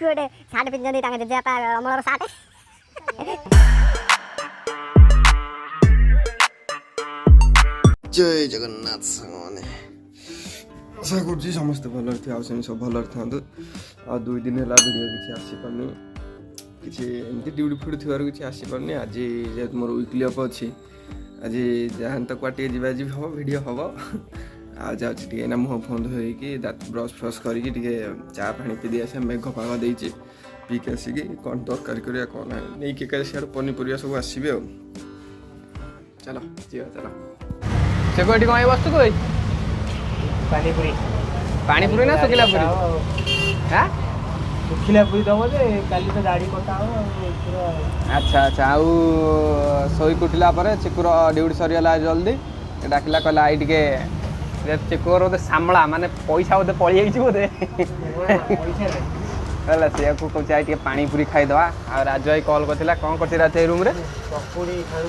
चिकू गोटे shirt पिंधि जेजेपा अमलर shirt जय जगन्नाथ साने आशा कर समस्त भल सब भल था आ 2 दिन है वीडियो किसी आसीपारनी किसी एमती ड्यूटी फ्यूटी थी किसी आसीपारनी आज जेहतु मोर वीकली अफ अच्छी आज जहाँ तो कुआटे जी हम भिड हम आ जाऊँगी मुँह फंद होगी ब्रश फ्रश करके चा पानी पी आसे मेघ पाग देचे पीक आसिक कौन तरकारी करा कौन नहीं कि सियाड़ पनीपरिया सब आसबे चलो जी चलो से कोठी कहीं बस्तु कोई पानीपुरी पानीपुरी ना सुखिला पूरी हाँ सुखिला पूरी दब जे काली तो गाड़ी कटा हो पूरा अच्छा अच्छा आउ सोई उठिला पर चिकुर ड्यूटी सरीगला जल्दी डाकिला कहला आई टिके चिकुर बोधे सामला माने पैसा बोधे पड़ी जाइए बोधे है सी को कहे टे पानी पूरी खाईदे आ राजू भाई कल करता कौन कर राजू रूम पकोड़ी खाऊ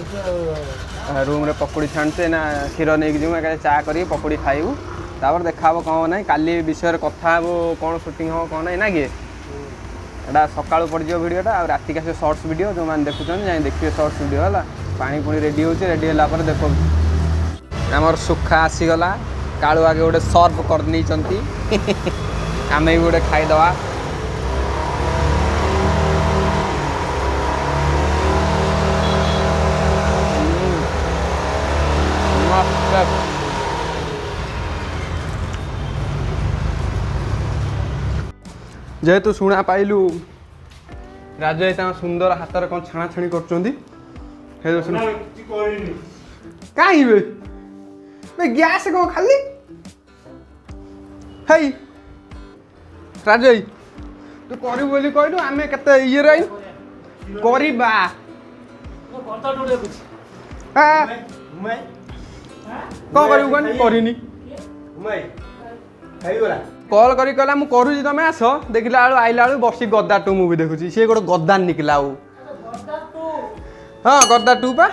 रूम पकोड़ी छाणुचे ना क्षीर नहीं जीव चा कर पकोड़ी खाइबू तापर देखा कौन ना काली विषय कथा कौन शूटिंग हम कौन ना कि एटा सकाळु पड़ो भिडियोटा आ राति का शॉर्ट्स वीडियो जो मैंने देखुन जाए देखिए शॉर्ट्स वीडियो है पानी पुणी रेडी होची रेडी होला पर देखो आमर सुखा आसीगला कालू आगे गोटे सर्व कर आम भी गोटे खाईदवा जेहेतु शुणा पाइलु राजू भाई सुंदर हाथ कौन छाणा छाणी कर गैस कौन खाली है राजू भाई तू करू बोली कहलु आम के ये करवा कौन करूनी कल करी कहला मु करूची तमे आस देखला बेलू आइला बेलू बसी गद्दा 2 मुवी देखुची सी गोटे गद्दा निकला हाँ गद्दा 2 पा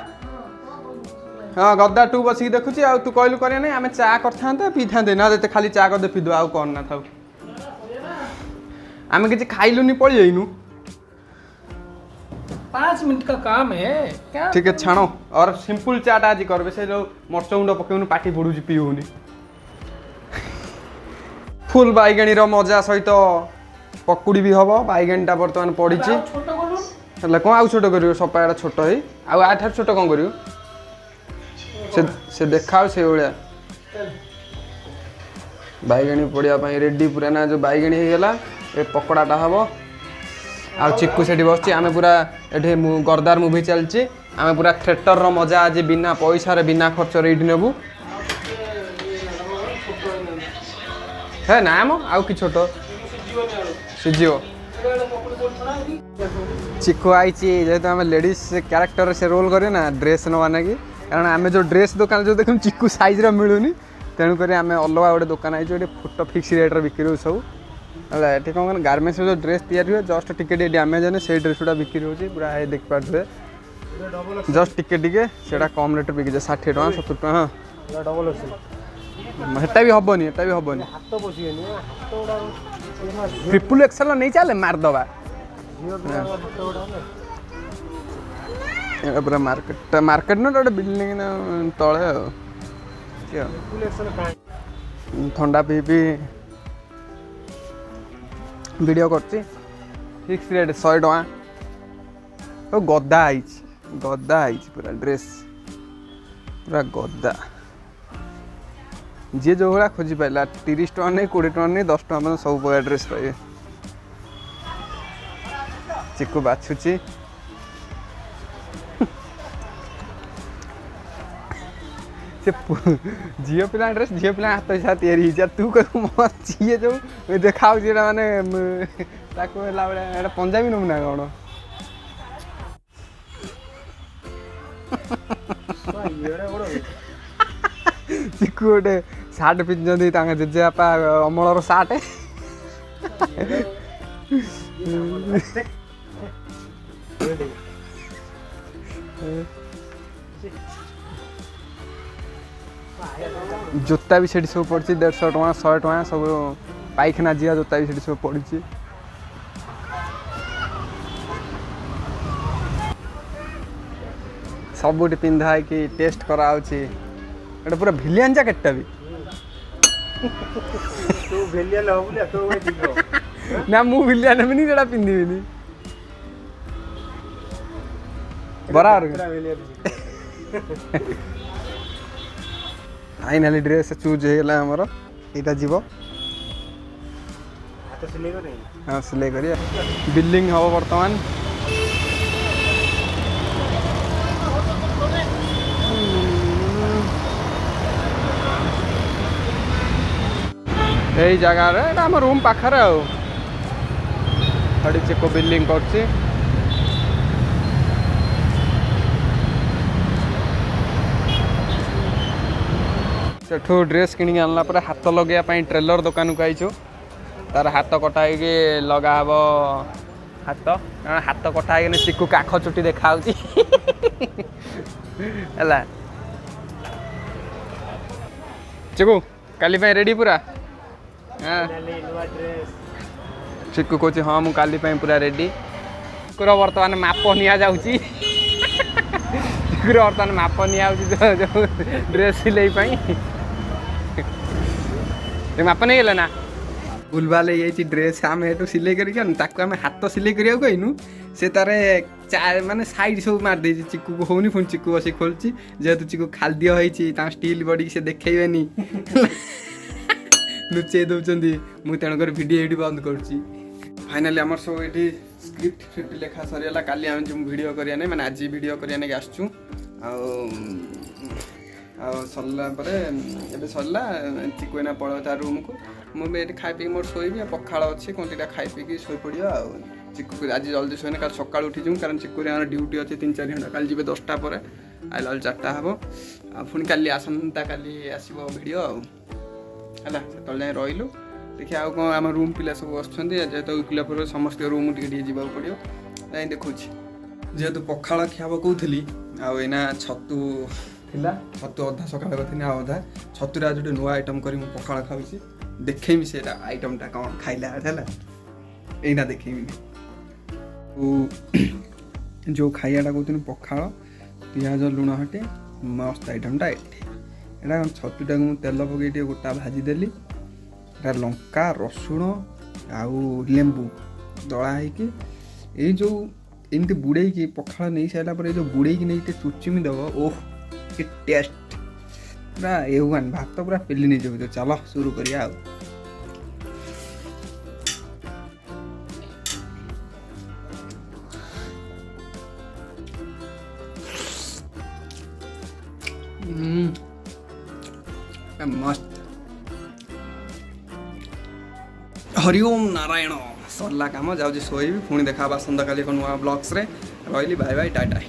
हाँ गद्दा 2 बसिक देखुची आ तू कहलु करे नहीं आम चा करते पी था ना देते खाली चा कर पी दो कौन ना था आम कि खाइलुनी पड़ जाइनु 5 मिनट का काम है क्या ठीक है छाणो और सिंपल चाटा आज करबे से जो मरच गुंड पकेउनु पाटी पड़ुची पीउनी फुल बैगणी मजा सहित पकुड़ी भी हम बैगणी टा बर्तमान पड़ी कौन आउ छोट कर सपाटा छोट है आठ छोट कौन कर से देखा से भाया बैगणी पड़ापी रेडी पूरा ना जो बैगणी होगा ये पकड़ाटा हम आ चिक्कू से बस आम पूरा ये गरदार मुवी चलती आम पूरा थिएटर मजा आज बिना पैसा बिना खर्च ये नेबू है नाम आउ कि छोट सीझो चिक्कू आई जेहेतु आम लेडीज क्यारेक्टर से रोल करे ना ड्रेस नवा ना कि कारण आम जो ड्रेस दुकान जो देखो चिक्कू साइज मिलूनी तेणुक आम अलग गोटे दुकान आई फोटो फिक्स रेट बिक्री सब है ये कौन गार्मेंट्स जो ड्रेस तैयारी हुए जस्ट टिके डैमेज है से ड्रेस गुड़ा बिक्री होती पूरा ये देख पारे जस्ट टिके से कम रेट बिकी 60 टका 70 टका हाँ हेटा भी हबनी ट्रिपल एक्सएल नहीं चले मारदबा पूरा मार्केट ना गोटे बिल्डिंग तले ठंडा पी वीडियो करती फिक्स रेट 100 टका गद्दा आई पूरा ड्रेस पूरा गद्दा जी जो भाया खोजी पाला 30 टका नहीं 20 टका नहीं 10 टका सब प्रकार ड्रेस पाइबे चिक्कू बाछुची से झील पिला ड्रेस झील पिला हाथ साथ तैयारी तू कह सी जो देखा माने पंजाबी नमुना कौन चिक्कू गोटे सार्ट पिंधि जेजेपा अमलर सार्ट जोता भी से सब पड़ी 150 टका 100 टका सब पाइखाना जिया जोता भी से सब पड़ी सबुठी पिंधा कि टेस्ट कराऊँगी एटा पूरा भिलियन जैकेटा भी तू भेलिया लो बोले तो वे दिखो ना मु भिलियन भी नहीं जेटा पिंधिबिनी बराबर पूरा भेलिया भी फाइनाली ड्रेस चूज होगा आमर यहाँ जीव हाथ सिले को नहीं हाँ सिलाई करिए बिल्डिंग हम बर्तमान यही जगार आम रूम पाखर आड़ी चेक बिल्डिंग कर सेठू ड्रेस किणी आनला पर हाथ लगे ट्रेलर दुकान को आईचु तार हाथ कटा है लगा हम हाथ कारण हाथ कटा है चिकू काख चुटी देखा चिकू काली रेडी पूरा हाँ नवा ड्रेस चिकू कह हाँ मुझे काली पूरा रेडी चिकुर बर्तमान माप चिकुर बर्तमान माप जो ड्रेस सिलाई माप नहीं गला ना भूलभाल हो ड्रेस आम ये सिलाई करके आम हाथ सिलाई करा कहनु से तार माने साइड सब मारदे चिकू को होनी पुणी चिकू बस खोलुची जेहेतु चिकू खाद्य होती स्टील बॉडी से देखेबेनी लुचे दौरान मुझे तेणुकर वीडियो ये बंद करुच्ची फाइनाली आम सब ये स्क्रिप्ट फ्रिप्ट लेखा सरीगला काली आम जो वीडियो करिया नहीं मैंने आज वीडियो करिया नहीं आसचु सरला सरला चिकू एना पड़ो तार रूम को मुझे खाई पी मोर शोबी पखाड़ अच्छी कौन दुटा खाई पी शो पड़ो चिकू आज जल्दी शोने कल सका उठी जाऊँ कारण चिकू ड्यूटी अच्छे 3-4 घंटा कल जी 10टा पर आइला 4टा हम पुणी काली आसंता काली आसो वीडियो है से जाए रही देखिए आउ कौन आम रूम पिला सब जेहेतु उकिला पर समस्त रूम टे जा पड़ो जाए देखुँ जेहेतु पखाड़ खाब कहली आईना छतु छतु अधा सका करी अधा छतुरे आज गोटे नुआ आइटम कर पखाड़ खाऊँ देखेमी से आइटमटा कौन खाइला है यहीना देखेमी जो खाइाटा कहते पखाड़ पियाज लुण हटे मस्त आइटमटा एटा छतुटा को तेल पकई गोटा भाजीदेली लंका रसुण आउ लेंबू दला हो जो एमती बुड़े पखाड़ नहीं सारा पर जो बुड़े नहीं चुचुमी दब ओह कि टेस्ट पूरा ए1 भात पूरा पेली नहीं जाए तो चलो शुरू करिया मस्त हरिओम नारायण सरला कम जाऊँ शोबी पुणी देखा आसंता काली नुआ ब्लॉग्स रे रही बाय बाय टाटा।